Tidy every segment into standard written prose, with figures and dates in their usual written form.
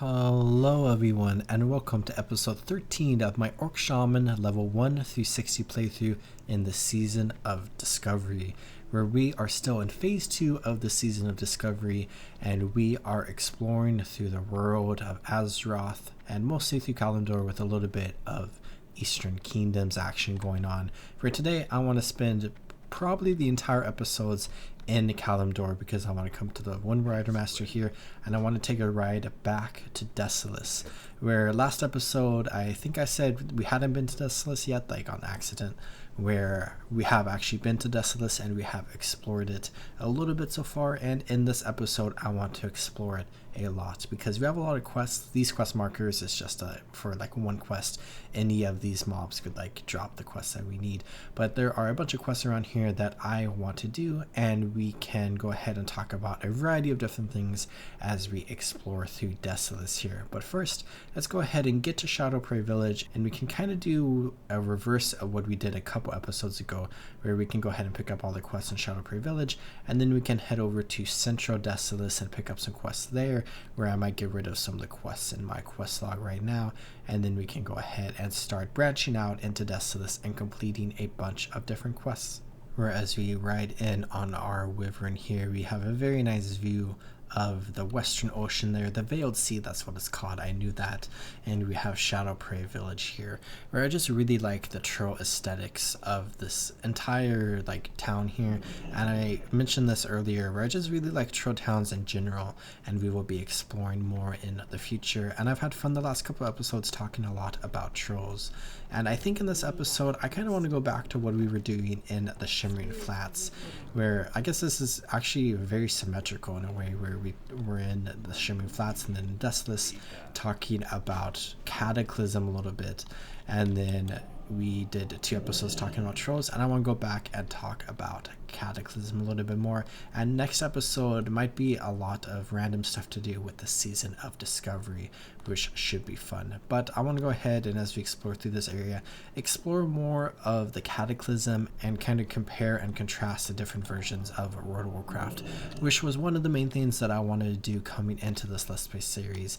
Hello everyone and welcome to episode 13 of my Orc Shaman level 1 through 60 playthrough in the Season of Discovery, where we are still in phase 2 of the Season of Discovery and we are exploring through the world of Azeroth and mostly through Kalimdor with a little bit of Eastern Kingdoms action going on. For today I want to spend probably the entire episodes in Kalimdor because I want to come to the One Rider Master here and I want to take a ride back to Desolace, where last episode I think I said we hadn't been to Desolace yet, like on accident, where we have actually been to Desolace and we have explored it a little bit so far, and in this episode I want to explore it a lot because we have a lot of quests. These quest markers is just for like one quest. Any of these mobs could like drop the quests that we need, but there are a bunch of quests around here that I want to do, and we can go ahead and talk about a variety of different things as we explore through Desolace here. But first, let's go ahead and get to Shadowprey Village, and we can kind of do a reverse of what we did a couple episodes ago, where we can go ahead and pick up all the quests in Shadowprey Village, and then we can head over to Central Desolace and pick up some quests there, where I might get rid of some of the quests in my quest log right now, and then we can go ahead and start branching out into Desolace and completing a bunch of different quests. Whereas we ride in on our Wyvern here, we have a very nice view of the Western Ocean there, the Veiled Sea, that's what it's called, I knew that. And we have Shadowprey Village here, where I just really like the troll aesthetics of this entire like town here, and I mentioned this earlier where I just really like troll towns in general, and we will be exploring more in the future. And I've had fun the last couple episodes talking a lot about trolls, and I think in this episode I kind of want to go back to what we were doing in the Shimmering Flats, where I guess this is actually very symmetrical in a way, where we were in the Shimmering Flats and then Desolace talking about Cataclysm a little bit, and then we did 2 episodes talking about trolls, and I want to go back and talk about Cataclysm a little bit more. And next episode might be a lot of random stuff to do with the Season of Discovery, which should be fun. But I want to go ahead and, as we explore through this area, explore more of the Cataclysm and kind of compare and contrast the different versions of World of Warcraft, which was one of the main things that I wanted to do coming into this Let's Play series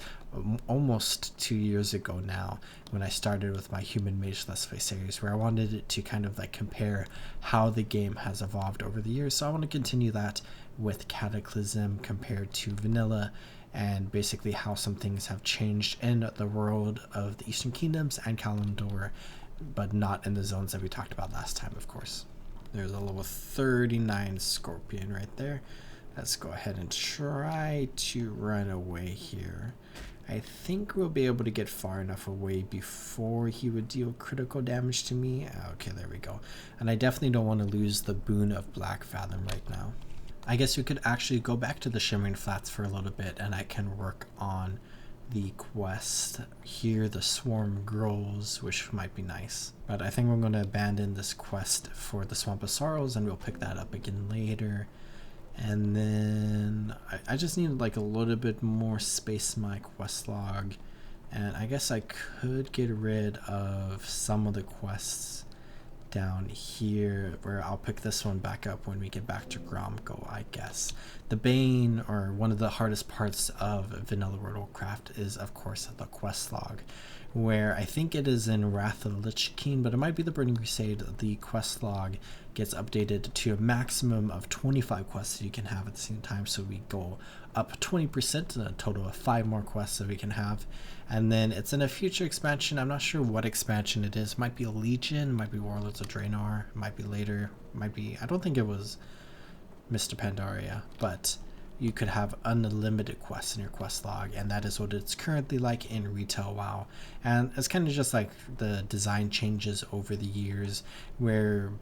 almost 2 years ago now, when I started with my Human Mage Let's Play series, where I wanted it to kind of like compare how the game has evolved over the years. So I want to continue that with Cataclysm compared to vanilla, and basically how some things have changed in the world of the Eastern Kingdoms and Kalimdor, but not in the zones that we talked about last time, of course. There's a level 39 Scorpion right there. Let's go ahead and try to run away here. I think we'll be able to get far enough away before he would deal critical damage to me. Okay, there we go. And I definitely don't want to lose the boon of Black Fathom right now. I guess we could actually go back to the Shimmering Flats for a little bit, and I can work on the quest here, the Swarm Grows, which might be nice. But I think we're going to abandon this quest for the Swamp of Sorrows, and we'll pick that up again later. And then I just need like a little bit more space in my quest log, and I guess I could get rid of some of the quests down here, where I'll pick this one back up when we get back to Gromko, I guess. The bane, or one of the hardest parts of vanilla World of Warcraft, is of course the quest log, where I think it is in Wrath of the Lich King, but it might be the Burning Crusade. The quest log gets updated to a maximum of 25 quests that you can have at the same time, so we go up 20%, a total of 5 more quests that we can have. And then it's in a future expansion. I'm not sure what expansion it is. It might be a Legion, might be Warlords of Draenor, might be later, might be, I don't think it was Mr. Pandaria, but you could have unlimited quests in your quest log, and that is what it's currently like in retail WoW. And it's kind of just like the design changes over the years, where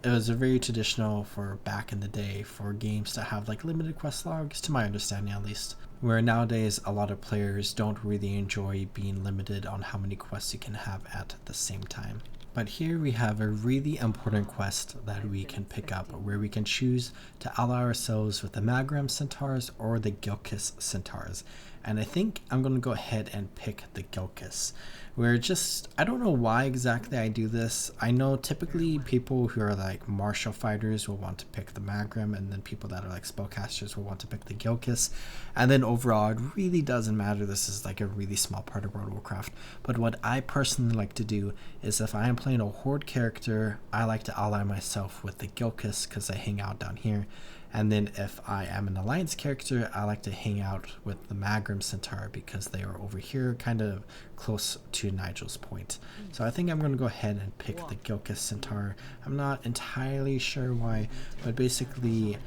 it was very traditional for back in the day for games to have like limited quest logs, to my understanding at least, where nowadays a lot of players don't really enjoy being limited on how many quests you can have at the same time. But here we have a really important quest that we can pick up, where we can choose to ally ourselves with the Magram centaurs or the Gilkis centaurs. and I think I'm going to go ahead and pick the Gilkis. I don't know why exactly I do this. I know typically people who are like martial fighters will want to pick the Magrim, and then people that are like spellcasters will want to pick the Gilkis. And then overall, it really doesn't matter. This is like a really small part of World of Warcraft. But what I personally like to do is if I am playing a Horde character, I like to ally myself with the Gilkis because I hang out down here. And then if I am an Alliance character, I like to hang out with the Magrim Centaur because they are over here kind of close to Nigel's point. So I think I'm going to go ahead and pick the Gilkis Centaur. I'm not entirely sure why, but basically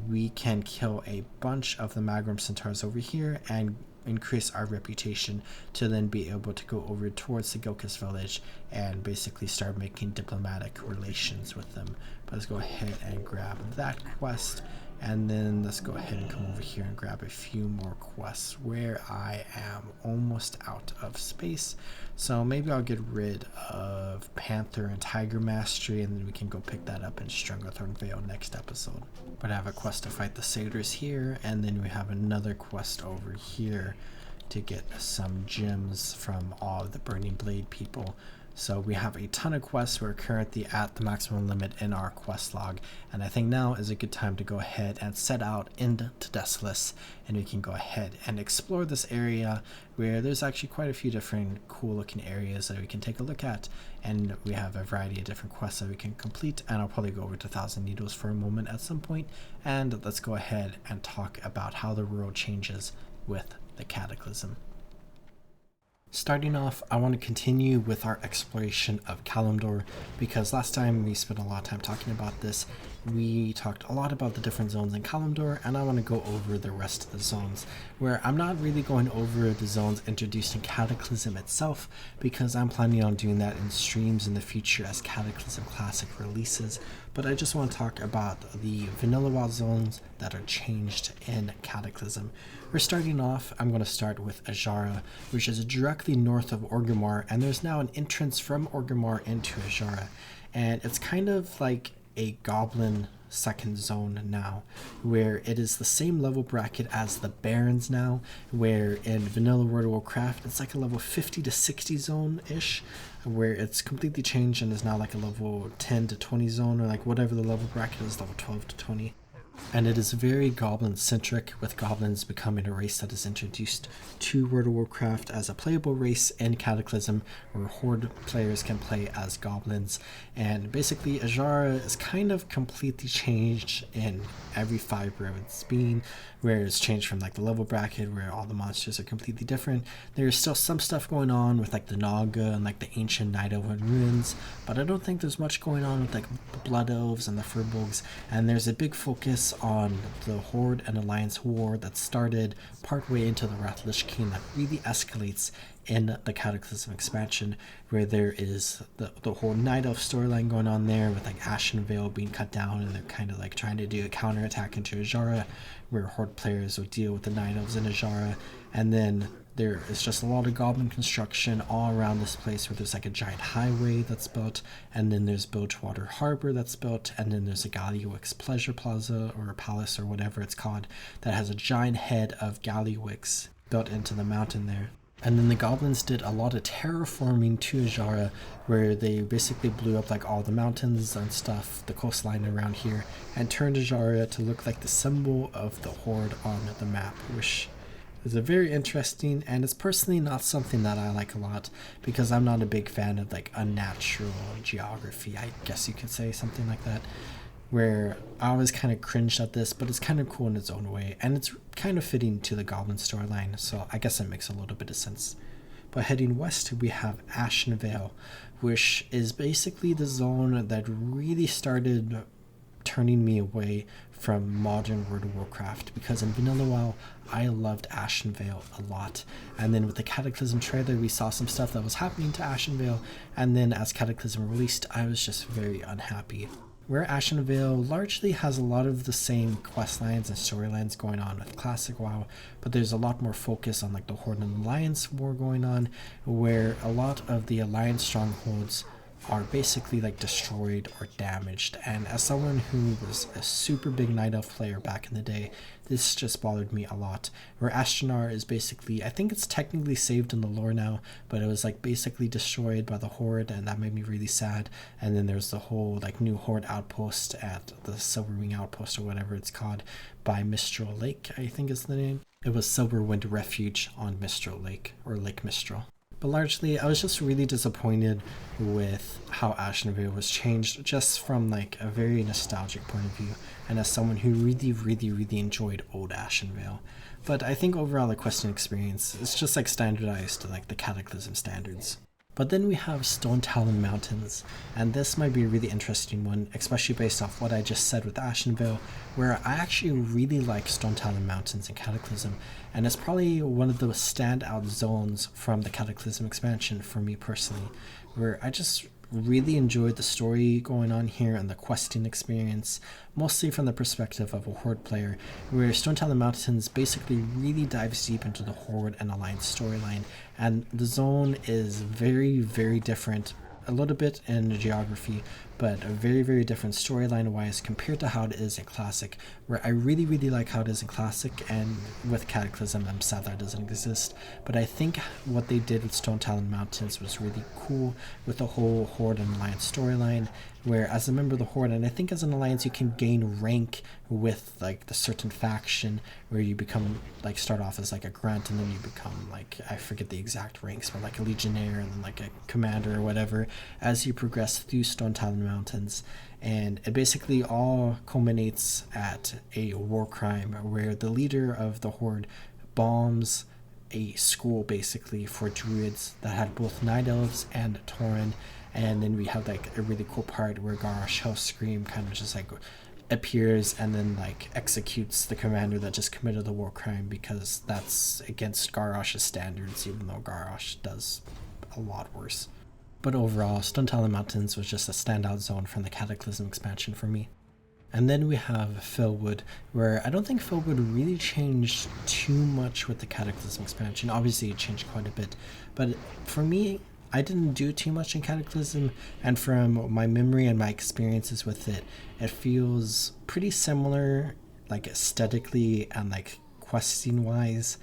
we can kill a bunch of the Magrim Centaurs over here and increase our reputation to then be able to go over towards the Gilkis village and basically start making diplomatic relations with them. But let's go ahead and grab that quest, and then let's go ahead and come over here and grab a few more quests where I am almost out of space. So maybe I'll get rid of Panther and Tiger Mastery, and then we can go pick that up in Stranglethorn Vale next episode. But I have a quest to fight the satyrs here, and then we have another quest over here to get some gems from all of the Burning Blade people. So we have a ton of quests. We're currently at the maximum limit in our quest log, and I think now is a good time to go ahead and set out into Desolace, and we can go ahead and explore this area where there's actually quite a few different cool looking areas that we can take a look at, and we have a variety of different quests that we can complete. And I'll probably go over to Thousand Needles for a moment at some point, and let's go ahead and talk about how the world changes with the Cataclysm. Starting off, I want to continue with our exploration of Kalimdor, because last time we spent a lot of time talking about this. We talked a lot about the different zones in Kalimdor, and I want to go over the rest of the zones, where I'm not really going over the zones introduced in Cataclysm itself, because I'm planning on doing that in streams in the future as Cataclysm Classic releases. But I just want to talk about the Vanilla WoW zones that are changed in Cataclysm. We're starting off, I'm going to start with Azshara, which is directly north of Orgrimmar, and there's now an entrance from Orgrimmar into Azshara, and it's kind of like a goblin second zone now, where it is the same level bracket as the Barrens now, where in vanilla World of Warcraft it's like a level 50 to 60 zone ish, where it's completely changed and is now like a level 10 to 20 zone, or like whatever the level bracket is, level 12 to 20. And it is very goblin-centric, with goblins becoming a race that is introduced to World of Warcraft as a playable race in Cataclysm, where Horde players can play as goblins. And basically, Azshara is kind of completely changed in every fiber of its being, where it's changed from like the level bracket, where all the monsters are completely different. There's still some stuff going on with like the Naga and like the ancient Night Elven ruins, but I don't think there's much going on with like the Blood Elves and the Furbolgs. And there's a big focus on the Horde and Alliance war that started partway into the Wrath Lich King that really escalates in the Cataclysm expansion, where there is the whole Night Elf storyline going on there, with like Ashen Vale being cut down, and they're kind of like trying to do a counterattack into Azshara, where Horde players will deal with the Night Elves in Azshara. And then there is just a lot of goblin construction all around this place, where there's like a giant highway that's built, and then there's Bilgewater Harbor that's built, and then there's a Gallywix Pleasure Plaza, or a palace, or whatever it's called, that has a giant head of Gallywix built into the mountain there. And then the goblins did a lot of terraforming to Azshara, where they basically blew up like all the mountains and stuff, the coastline around here, and turned Azshara to look like the symbol of the Horde on the map, which is a very interesting, and it's personally not something that I like a lot, because I'm not a big fan of like unnatural geography, I guess you could say, something like that, where I always kind of cringed at this, but it's kind of cool in its own way, and it's kind of fitting to the goblin storyline, so I guess it makes a little bit of sense. But heading west, we have Ashen Vale, which is basically the zone that really started turning me away from modern World of Warcraft, because in Vanilla WoW I loved Ashen Vale a lot, and then with the Cataclysm trailer we saw some stuff that was happening to Ashen Vale, and then as Cataclysm released I was just very unhappy. Where Ashen Vale largely has a lot of the same questlines and storylines going on with Classic WoW, but there's a lot more focus on like the Horde and Alliance war going on, where a lot of the Alliance strongholds are basically like destroyed or damaged. And as someone who was a super big Night Elf player back in the day, this just bothered me a lot. Where Ashtanar is basically, I think it's technically saved in the lore now, but it was like basically destroyed by the Horde, and that made me really sad. And then there's the whole like new Horde outpost at the Silverwing Outpost or whatever it's called by Mistral Lake, I think is the name. It was Silverwind Refuge on Mistral Lake, or Lake Mistral. But largely, I was just really disappointed with how Ashenvale was changed, just from like a very nostalgic point of view, and as someone who really enjoyed old Ashenvale. But I think overall the questing experience is just like standardized to like the Cataclysm standards. But then we have Stone Talon Mountains, and this might be a really interesting one, especially based off what I just said with Ashenvale, where I actually really like Stone Talon Mountains in Cataclysm, and it's probably one of the standout zones from the Cataclysm expansion for me personally, where I just really enjoyed the story going on here and the questing experience, mostly from the perspective of a Horde player, where Stone Talon Mountains basically really dives deep into the Horde and Alliance storyline, and the zone is very different, a little bit in geography, but a very different storyline wise compared to how it is in Classic, where I really like how it is in Classic, and with Cataclysm I'm sad that it doesn't exist. But I think what they did with Stone Talon Mountains was really cool with the whole Horde and Alliance storyline, where as a member of the Horde, and I think as an Alliance, you can gain rank with like the certain faction, where you become like start off as like a grunt, and then you become like, I forget the exact ranks, but like a legionnaire and then like a commander or whatever as you progress through Stone Talon Mountains. And it basically all culminates at a war crime where the leader of the Horde bombs a school basically for druids that had both Night Elves and Tauren. And then we have like a really cool part where Garrosh Hellscream kind of just like appears and then like executes the commander that just committed the war crime, because that's against Garrosh's standards, even though Garrosh does a lot worse. But overall, Stone Talon Mountains was just a standout zone from the Cataclysm expansion for me. And then we have Fellwood, where I don't think Fellwood really changed too much with the Cataclysm expansion. Obviously it changed quite a bit, but for me, I didn't do too much in Cataclysm, and from my memory and my experiences with it, it feels pretty similar, like aesthetically and like questing wise,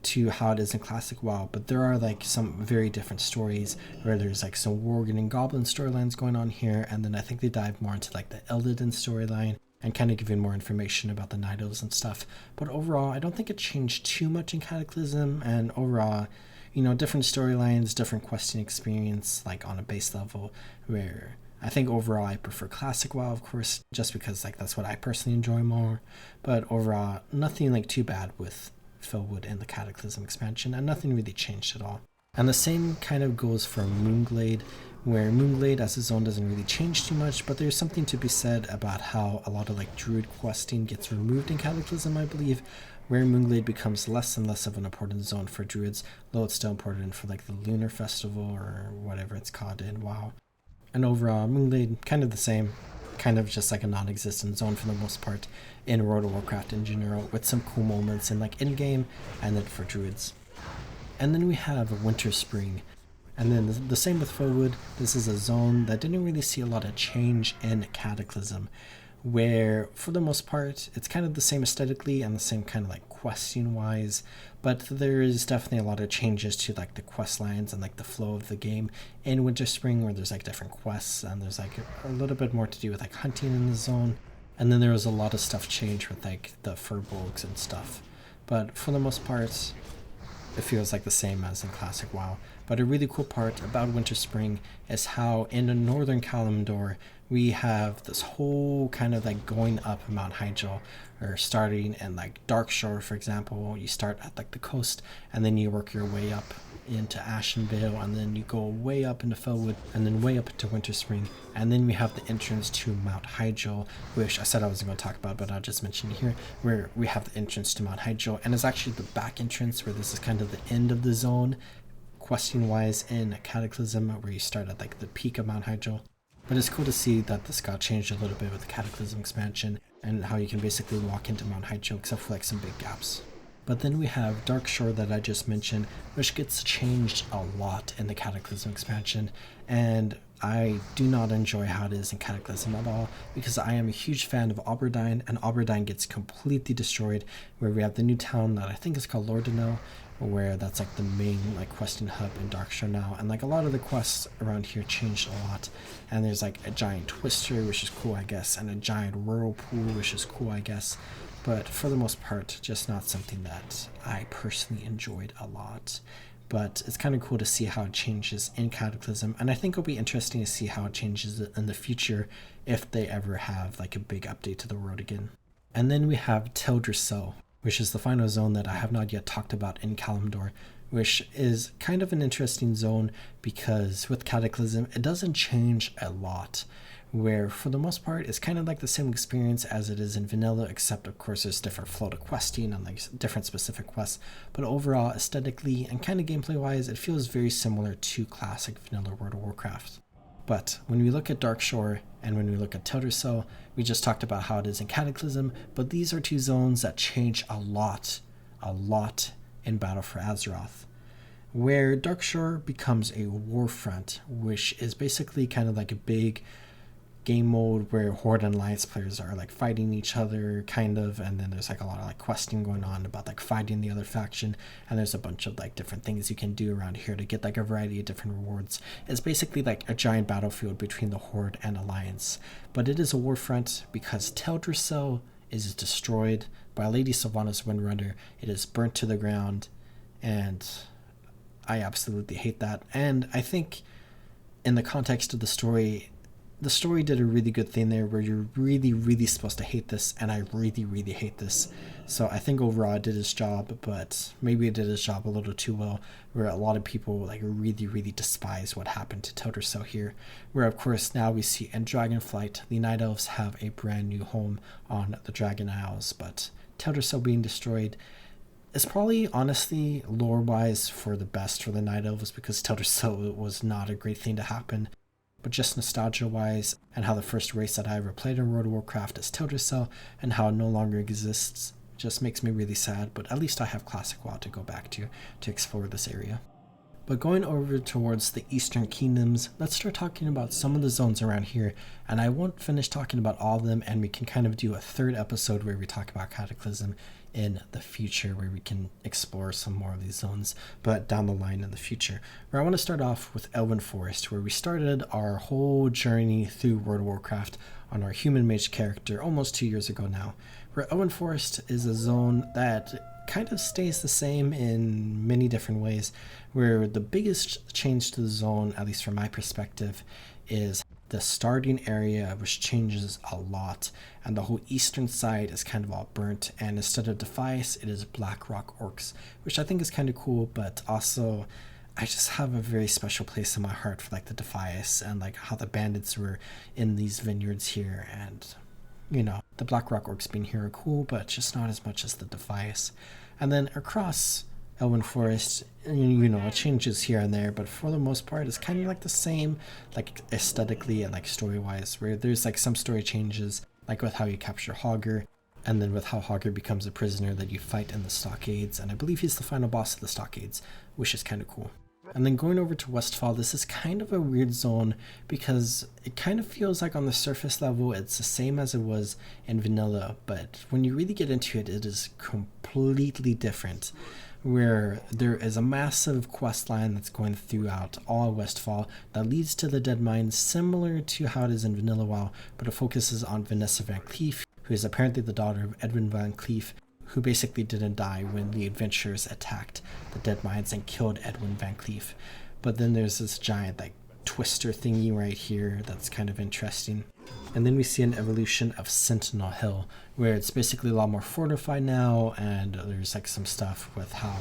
to how it is in Classic WoW. But there are like some very different stories, where there's like some Worgen and Goblin storylines going on here, and then I think they dive more into like the Eldaden storyline and kind of giving more information about the Night Elves and stuff. But overall, I don't think it changed too much in Cataclysm, and overall, you know, different storylines, different questing experience, like on a base level, where I think overall I prefer Classic WoW, of course, just because like that's what I personally enjoy more. But overall, nothing like too bad with Fellwood in the Cataclysm expansion, and nothing really changed at all. And the same kind of goes for Moonglade, where Moonglade as a zone doesn't really change too much, but there's something to be said about how a lot of like druid questing gets removed in Cataclysm, I believe, where Moonglade becomes less and less of an important zone for druids, though it's still important for like the Lunar Festival or whatever it's called in WoW. And overall, Moonglade kind of the same, kind of just like a non-existent zone for the most part in World of Warcraft in general, with some cool moments in like in-game and then for druids. And then we have Winter Spring, and then the same with Fellwood. This is a zone that didn't really see a lot of change in Cataclysm, where for the most part it's kind of the same aesthetically and the same kind of like questing wise, but there is definitely a lot of changes to like the quest lines and like the flow of the game in Winter Spring, where there's like different quests and there's like a little bit more to do with like hunting in the zone. And then there was a lot of stuff changed with like the furbolgs and stuff, but for the most part it feels like the same as in Classic WoW. But a really cool part about Winter Spring is how in the Northern Kalimdor we have this whole kind of like going up Mount Hyjal, or starting in like Darkshore, for example. You start at like the coast and then you work your way up into Ashenvale, and then you go way up into Fellwood, and then way up into Winter Spring, and then we have the entrance to Mount Hyjal, which I said I wasn't going to talk about, but I'll just mention it here, where we have the entrance to Mount Hyjal, and it's actually the back entrance, where this is kind of the end of the zone questing wise in Cataclysm, where you start at like the peak of Mount Hyjal. But it's cool to see that this got changed a little bit with the Cataclysm expansion, and how you can basically walk into Mount Hyjal except for like some big gaps. But then we have Darkshore that I just mentioned, which gets changed a lot in the Cataclysm expansion, and I do not enjoy how it is in Cataclysm at all, because I am a huge fan of Aberdeen, and Aberdeen gets completely destroyed, where we have the new town that I think is called Lordanel, where that's like the main like questing hub in Darkshore now, and like a lot of the quests around here changed a lot, and there's like a giant twister, which is cool I guess, and a giant whirlpool, which is cool I guess, but for the most part just not something that I personally enjoyed a lot. But it's kind of cool to see how it changes in Cataclysm, and I think it'll be interesting to see how it changes in the future if they ever have like a big update to the world again. And then we have Teldrassil, which is the final zone that I have not yet talked about in Kalimdor, which is kind of an interesting zone because with Cataclysm it doesn't change a lot, where for the most part it's kind of like the same experience as it is in vanilla, except of course there's different flow to questing and like different specific quests, but overall aesthetically and kind of gameplay wise it feels very similar to classic vanilla World of Warcraft. But when we look at Darkshore and when we look at Teldrassil, we just talked about how it is in Cataclysm, but these are two zones that change a lot in Battle for Azeroth, where Darkshore becomes a warfront, which is basically kind of like a big game mode where Horde and Alliance players are like fighting each other kind of, and then there's like a lot of like questing going on about like fighting the other faction, and there's a bunch of like different things you can do around here to get like a variety of different rewards. It's basically like a giant battlefield between the Horde and Alliance, but it is a warfront because Teldrassil is destroyed by Lady Sylvanas Windrunner. It is burnt to the ground, and I absolutely hate that. And I think in the context of the story did a really good thing there, where you're really supposed to hate this, and I really hate this. So I think overall it did its job, but maybe it did its job a little too well, where a lot of people like really despise what happened to Teldrassil here, where of course now we see in Dragonflight the Night Elves have a brand new home on the Dragon Isles, but Teldrassil being destroyed is probably honestly lore wise for the best for the Night Elves, because Teldrassil was not a great thing to happen. But just nostalgia wise, and how the first race that I ever played in World of Warcraft is Teldrassil, and how it no longer exists, just makes me really sad, but at least I have Classic WoW to go back to explore this area. But going over towards the Eastern Kingdoms, let's start talking about some of the zones around here, and I won't finish talking about all of them, and we can kind of do a third episode where we talk about Cataclysm in the future, where we can explore some more of these zones, but down the line in the future. Where I want to start off with Elven Forest, where we started our whole journey through World of Warcraft on our human mage character almost 2 years ago now, where Elven Forest is a zone that kind of stays the same in many different ways, where the biggest change to the zone, at least from my perspective, is the starting area, which changes a lot, and the whole eastern side is kind of all burnt, and instead of Defias it is Blackrock Orcs, which I think is kind of cool, but also I just have a very special place in my heart for like the Defias and like how the bandits were in these vineyards here, and you know, the Blackrock Orcs being here are cool, but just not as much as the Defias. And then across Elven Forest, you know, it changes here and there, but for the most part it's kind of like the same, like aesthetically and like story-wise, where there's like some story changes, like with how you capture Hogger, and then with how Hogger becomes a prisoner that you fight in the Stockades, and I believe he's the final boss of the Stockades, which is kind of cool. And then going over to Westfall, this is kind of a weird zone because it kind of feels like on the surface level it's the same as it was in vanilla, but when you really get into it, it is completely different, where there is a massive quest line that's going throughout all Westfall that leads to the Dead Mines, similar to how it is in vanilla WoW, but it focuses on Vanessa Van Cleef, who is apparently the daughter of Edwin Van Cleef, who basically didn't die when the adventurers attacked the Dead Mines and killed Edwin Van Cleef. But then there's this giant like twister thingy right here that's kind of interesting. And then we see an evolution of Sentinel Hill, where it's basically a lot more fortified now, and there's like some stuff with how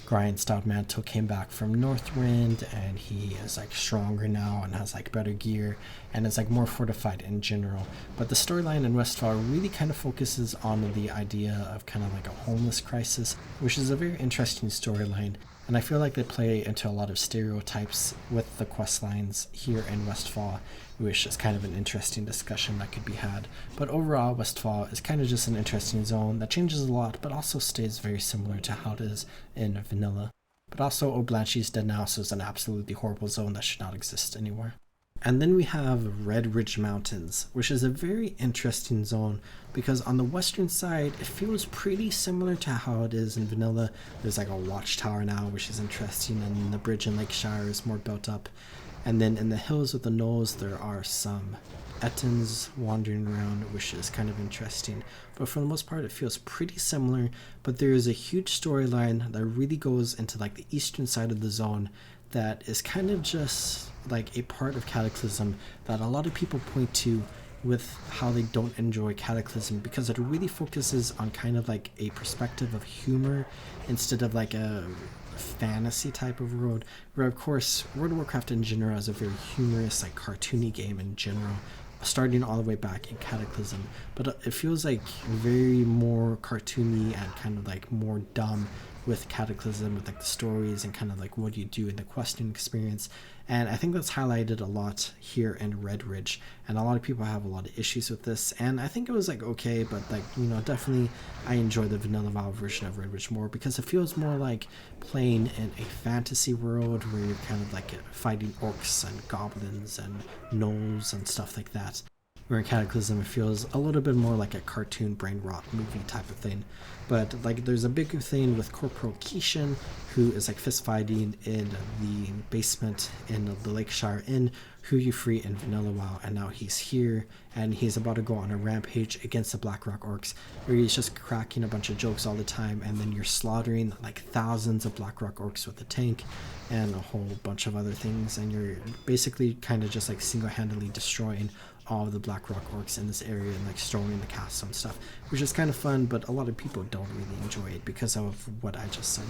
Grindstone Mantle came back from Northrend, and he is like stronger now and has like better gear, and it's like more fortified in general. But the storyline in Westfall really kind of focuses on the idea of kind of like a homeless crisis, which is a very interesting storyline, and I feel like they play into a lot of stereotypes with the quest lines here in Westfall, which is kind of an interesting discussion that could be had. But overall, Westfall is kind of just an interesting zone that changes a lot, but also stays very similar to how it is in vanilla. But also, Oblanchy's dead now, so it's an absolutely horrible zone that should not exist anymore. And then we have Red Ridge Mountains, which is a very interesting zone because on the western side, it feels pretty similar to how it is in vanilla. There's like a watchtower now, which is interesting, and the bridge in Lakeshire is more built up. And then in the hills with the knolls, there are some Ettins wandering around, which is kind of interesting. But for the most part, it feels pretty similar, but there is a huge storyline that really goes into like the eastern side of the zone that is kind of just like a part of Cataclysm that a lot of people point to with how they don't enjoy Cataclysm, because it really focuses on kind of like a perspective of humor instead of like a fantasy type of world, where of course World of Warcraft in general is a very humorous, like cartoony game in general, starting all the way back in Cataclysm, but it feels like very more cartoony and kind of like more dumb with Cataclysm, with like the stories and kind of like what you do in the questing experience. And I think that's highlighted a lot here in Red Ridge, and a lot of people have a lot of issues with this, and I think it was like okay, but like, you know, definitely I enjoy the vanilla WoW version of Red Ridge more because it feels more like playing in a fantasy world where you're kind of like fighting orcs and goblins and gnolls and stuff like that. Where in Cataclysm it feels a little bit more like a cartoon brain rot movie type of thing. But like there's a big thing with Corporal Keishan, who is like fist fighting in the basement in the Lakeshire Inn, who you free in vanilla WoW, and now he's here and he's about to go on a rampage against the Blackrock Orcs, where he's just cracking a bunch of jokes all the time, and then you're slaughtering like thousands of Blackrock Orcs with a tank and a whole bunch of other things, and you're basically kind of just like single-handedly destroying all of the Blackrock Orcs in this area and like storming the castle and stuff, which is kind of fun, but a lot of people don't really enjoy it because of what I just said.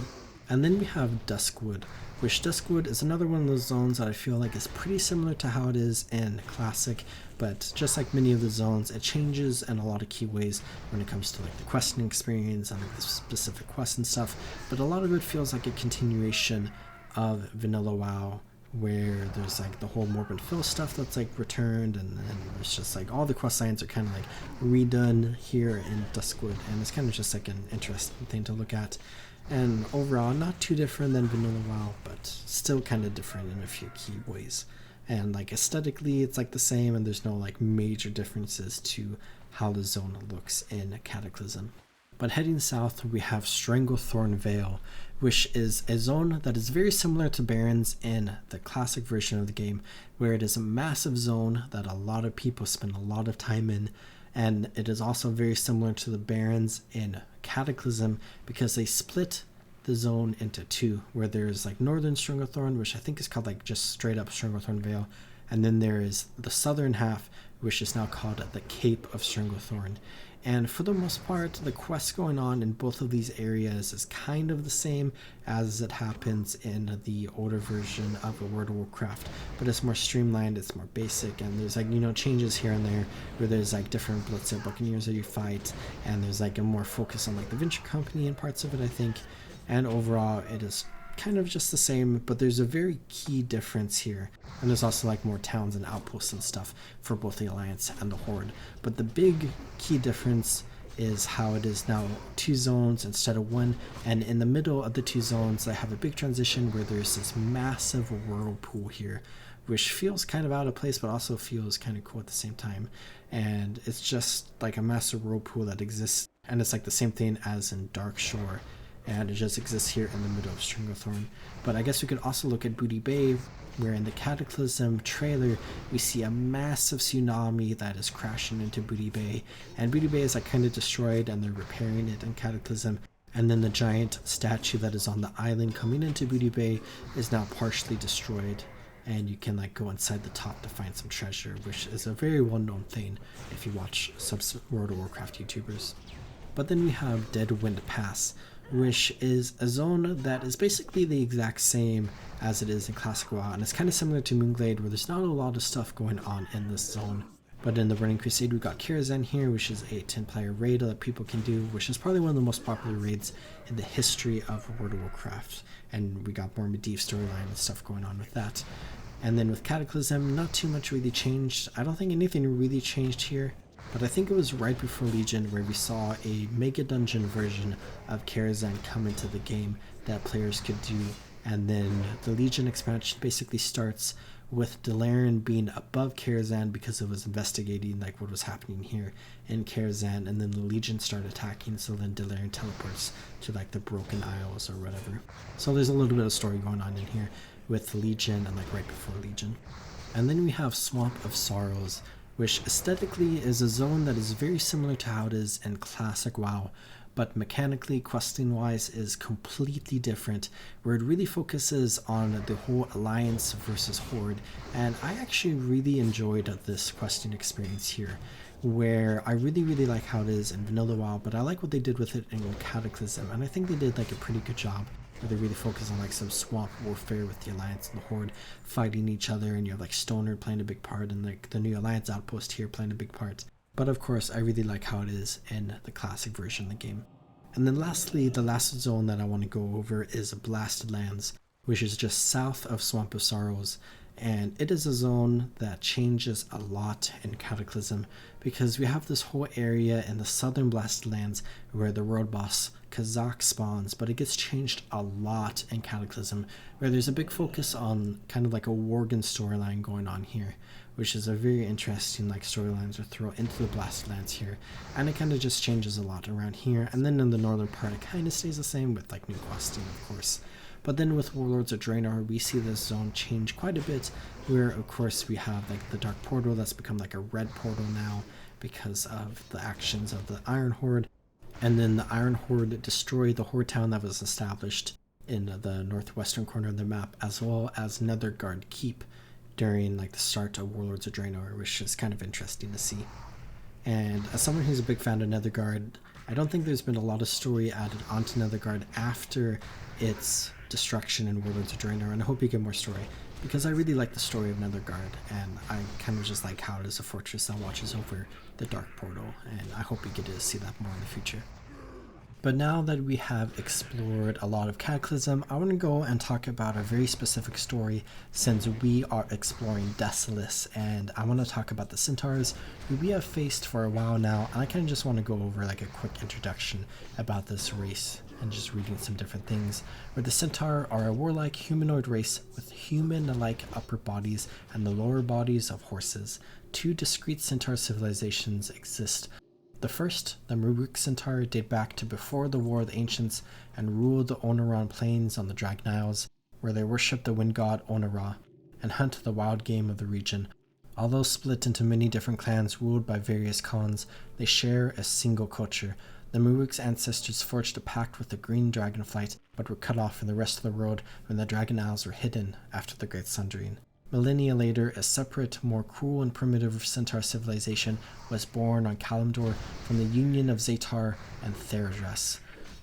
And then we have Duskwood, which Duskwood is another one of those zones that I feel like is pretty similar to how it is in Classic, but just like many of the zones, it changes in a lot of key ways when it comes to like the questing experience and like the specific quests and stuff, but a lot of it feels like a continuation of vanilla WoW, where there's like the whole Morbid Phil stuff that's like returned, and there's just like all the quest lines are kind of like redone here in Duskwood, and it's kind of just like an interesting thing to look at. And overall, not too different than vanilla WoW, but still kind of different in a few key ways. And like aesthetically, it's like the same, and there's no like major differences to how the zone looks in Cataclysm. But heading south, we have Stranglethorn Vale, which is a zone that is very similar to Barrens in the classic version of the game, where it is a massive zone that a lot of people spend a lot of time in, and it is also very similar to the Barrens in Cataclysm because they split the zone into two, where there's like Northern Stranglethorn, which I think is called like just straight up Stranglethorn Vale, and then there is the southern half, which is now called the Cape of Stranglethorn. And for the most part, the quest going on in both of these areas is kind of the same as it happens in the older version of World of Warcraft, but it's more streamlined, it's more basic, and there's like, you know, changes here and there where there's like different Blitzer Buccaneers that you fight, and there's like a more focus on like the Venture Company and parts of it, I think. And overall, it is kind of just the same, but there's a very key difference here, and there's also like more towns and outposts and stuff for both the Alliance and the Horde. But the big key difference is how it is now two zones instead of one, and in the middle of the two zones they have a big transition where there's this massive whirlpool here, which feels kind of out of place but also feels kind of cool at the same time. And it's just like a massive whirlpool that exists, and it's like the same thing as in Darkshore, and it just exists here in the middle of Stranglethorn. But I guess we could also look at Booty Bay, where in the Cataclysm trailer we see a massive tsunami that is crashing into Booty Bay, and Booty Bay is like kind of destroyed and they're repairing it in Cataclysm. And then the giant statue that is on the island coming into Booty Bay is now partially destroyed, and you can like go inside the top to find some treasure, which is a very well-known thing if you watch some World of Warcraft YouTubers. But then we have Deadwind Pass, which is a zone that is basically the exact same as it is in Classic WoW, and it's kind of similar to Moonglade, where there's not a lot of stuff going on in this zone. But in the Burning Crusade, we got Karazhan here, which is a 10-player raid that people can do, which is probably one of the most popular raids in the history of World of Warcraft, and we got more Medivh storyline and stuff going on with that. And then with Cataclysm, not too much really changed. I don't think anything really changed here. But I think it was right before Legion where we saw a Mega Dungeon version of Karazhan come into the game that players could do, and then the Legion expansion basically starts with Delaran being above Karazhan because it was investigating like what was happening here in Karazhan, and then the Legion started attacking, so then Delaran teleports to like the Broken Isles or whatever. So there's a little bit of story going on in here with the Legion and like right before Legion. And then we have Swamp of Sorrows, which aesthetically is a zone that is very similar to how it is in classic WoW, but mechanically, questing wise, is completely different, where it really focuses on the whole Alliance versus Horde. And I actually really enjoyed this questing experience here, where I really like how it is in vanilla WoW, but I like what they did with it in Cataclysm, and I think they did like a pretty good job, where they really focus on like some swamp warfare with the Alliance and the Horde fighting each other, and you have like Stoner playing a big part, and like the new Alliance outpost here playing a big part. But of course, I really like how it is in the classic version of the game. And then lastly, the last zone that I want to go over is Blasted Lands, which is just south of Swamp of Sorrows. And it is a zone that changes a lot in Cataclysm, because we have this whole area in the southern Blasted Lands where the world boss Kazakh spawns, but it gets changed a lot in Cataclysm, where there's a big focus on kind of like a Worgen storyline going on here, which is a very interesting like storyline to throw into the Blasted Lands here, and it kind of just changes a lot around here. And then in the northern part it kind of stays the same with like new questing, of course. But then with Warlords of Draenor, we see this zone change quite a bit, where of course we have like the Dark Portal that's become like a red portal now because of the actions of the Iron Horde. And then the Iron Horde destroyed the Horde town that was established in the northwestern corner of the map, as well as Netherguard Keep during like the start of Warlords of Draenor, which is kind of interesting to see. And as someone who's a big fan of Netherguard, I don't think there's been a lot of story added onto Netherguard after its destruction in Warlords of Draenor, and I hope you get more story, because I really like the story of Netherguard, and I kind of just like how it is a fortress that watches over the Dark Portal, and I hope we get to see that more in the future. But now that we have explored a lot of Cataclysm, I want to go and talk about a very specific story, since we are exploring Desolace, and I want to talk about the centaurs who we have faced for a while now, and I kind of just want to go over like a quick introduction about this race and just reading some different things, where the centaur are a warlike humanoid race with human-like upper bodies and the lower bodies of horses. Two discrete centaur civilizations exist. The first, the Muruk Centaur, date back to before the War of the Ancients and ruled the Onaran Plains on the Dragon Isles, where they worship the wind god Onara and hunt the wild game of the region. Although split into many different clans ruled by various khans, they share a single culture. The Muruk's ancestors forged a pact with the Green Dragonflight, but were cut off from the rest of the world when the Dragon Isles were hidden after the Great Sundering. Millennia later, a separate, more cruel and primitive centaur civilization was born on Kalimdor from the union of Zaatar and Theradres.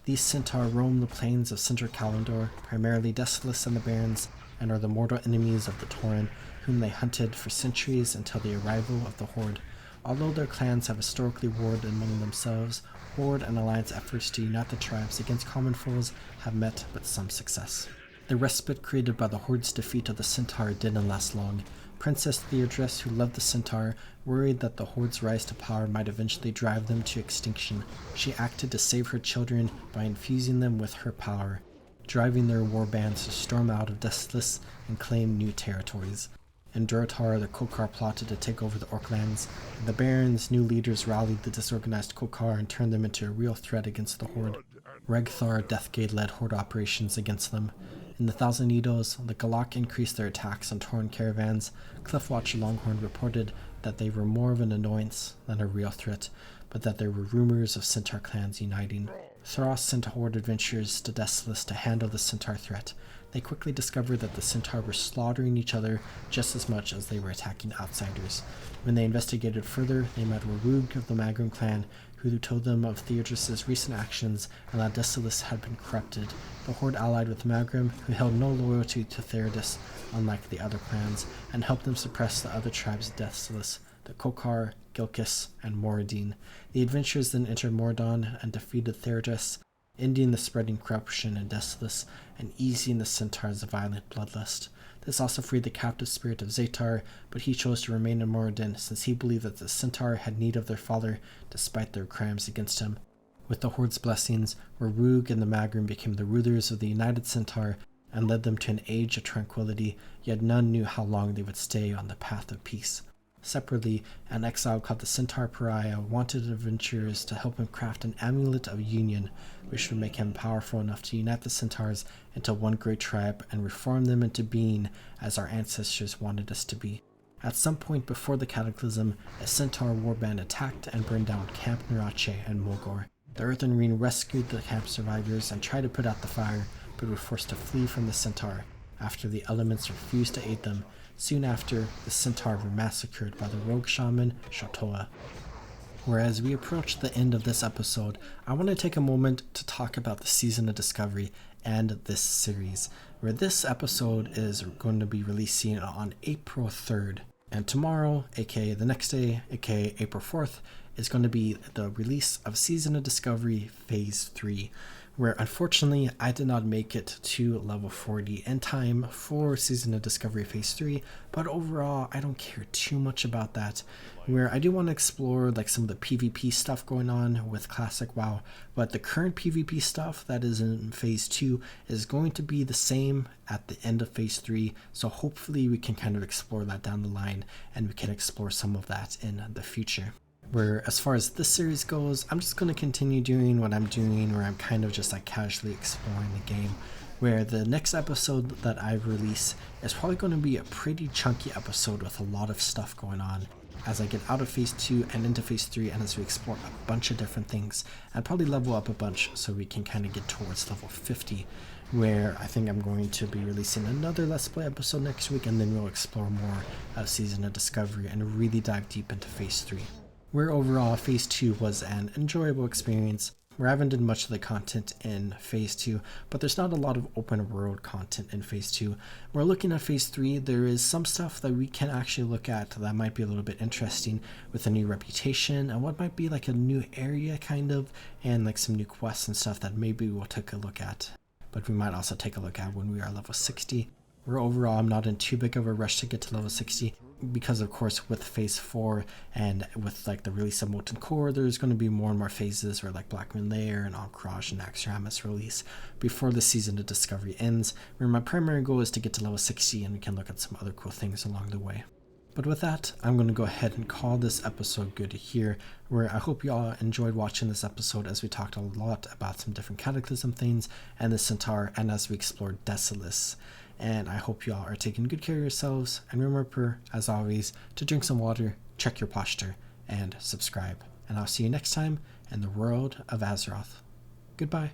These centaur roam the plains of Centaur Kalimdor, primarily Desolace and the Barrens, and are the mortal enemies of the Tauren, whom they hunted for centuries until the arrival of the Horde. Although their clans have historically warred among themselves, Horde and Alliance efforts to unite the tribes against common foes have met with some success. The respite created by the Horde's defeat of the Centaur didn't last long. Princess Theodrys, who loved the Centaur, worried that the Horde's rise to power might eventually drive them to extinction. She acted to save her children by infusing them with her power, driving their war bands to storm out of Desolace and claim new territories. In Durotar, the Kokar plotted to take over the Orc lands, and the Barons' new leaders rallied the disorganized Kokar and turned them into a real threat against the Horde. Regthar Deathgate led Horde operations against them. In the Thousand Needles, the Galak increased their attacks on Tauren caravans. Cliffwatch Longhorn reported that they were more of an annoyance than a real threat, but that there were rumors of Centaur clans uniting. Thras sent Horde adventurers to Desolace to handle the Centaur threat. They quickly discovered that the Centaur were slaughtering each other just as much as they were attacking outsiders. When they investigated further, they met Warug of the Magrum clan, who told them of Theodrys' recent actions and that Desolace had been corrupted. The Horde allied with Magrum, who held no loyalty to Theodrys, unlike the other clans, and helped them suppress the other tribes of Desolace, the Kokar, Gilkis, and Moradin. The adventurers then entered Mordon and defeated Theodrys, ending the spreading corruption in Desolace and easing the Centaur's violent bloodlust. This also freed the captive spirit of Zaatar, but he chose to remain in Moradin since he believed that the Centaur had need of their father despite their crimes against him. With the Horde's blessings, Warug and the Magrum became the rulers of the United Centaur, and led them to an age of tranquility, yet none knew how long they would stay on the path of peace. Separately, an exile called the Centaur Pariah wanted adventurers to help him craft an amulet of union, which would make him powerful enough to unite the centaurs into one great tribe and reform them into being as our ancestors wanted us to be. At some point before the Cataclysm, a centaur warband attacked and burned down Camp Narache and Mulgore. The Earthen Ring rescued the camp survivors and tried to put out the fire, but were forced to flee from the centaur after the elements refused to aid them. Soon after, the centaur were massacred by the rogue shaman Shotoa. Whereas we approach the end of this episode, I want to take a moment to talk about the Season of Discovery and this series, where this episode is going to be releasing on April 3rd. And tomorrow, aka the next day, aka April 4th, is going to be the release of Season of Discovery Phase 3, where unfortunately I did not make it to level 40 in time for Season of Discovery Phase 3, but overall I don't care too much about that, where I do want to explore like some of the PvP stuff going on with Classic WoW, but the current PvP stuff that is in Phase 2 is going to be the same at the end of Phase 3, so hopefully we can kind of explore that down the line and we can explore some of that in the future. Where as far as this series goes, I'm just going to continue doing what I'm doing, where I'm kind of just like casually exploring the game, where the next episode that I release is probably going to be a pretty chunky episode with a lot of stuff going on as I get out of Phase 2 and into Phase 3, and as we explore a bunch of different things and probably level up a bunch so we can kind of get towards level 50, where I think I'm going to be releasing another Let's Play episode next week, and then we'll explore more of Season of Discovery and really dive deep into Phase 3. Where overall Phase 2 was an enjoyable experience, where I haven't done much of the content in Phase 2, but there's not a lot of open world content in Phase 2. We're looking at Phase 3, there is some stuff that we can actually look at that might be a little bit interesting with a new reputation and what might be like a new area kind of, and like some new quests and stuff that maybe we'll take a look at. But we might also take a look at when we are level 60. Where overall I'm not in too big of a rush to get to level 60, because of course with Phase 4 and with like the release of Molten Core, there's going to be more and more phases where like Blackmoon Lair and Ancrage and Axramis release before the Season of Discovery ends, where my primary goal is to get to level 60 and we can look at some other cool things along the way. But with that, I'm going to go ahead and call this episode good here, where I hope y'all enjoyed watching this episode as we talked a lot about some different Cataclysm things and the Centaur, and as we explored Desolace. And I hope y'all are taking good care of yourselves, and remember, as always, to drink some water, check your posture, and subscribe. And I'll see you next time in the world of Azeroth. Goodbye.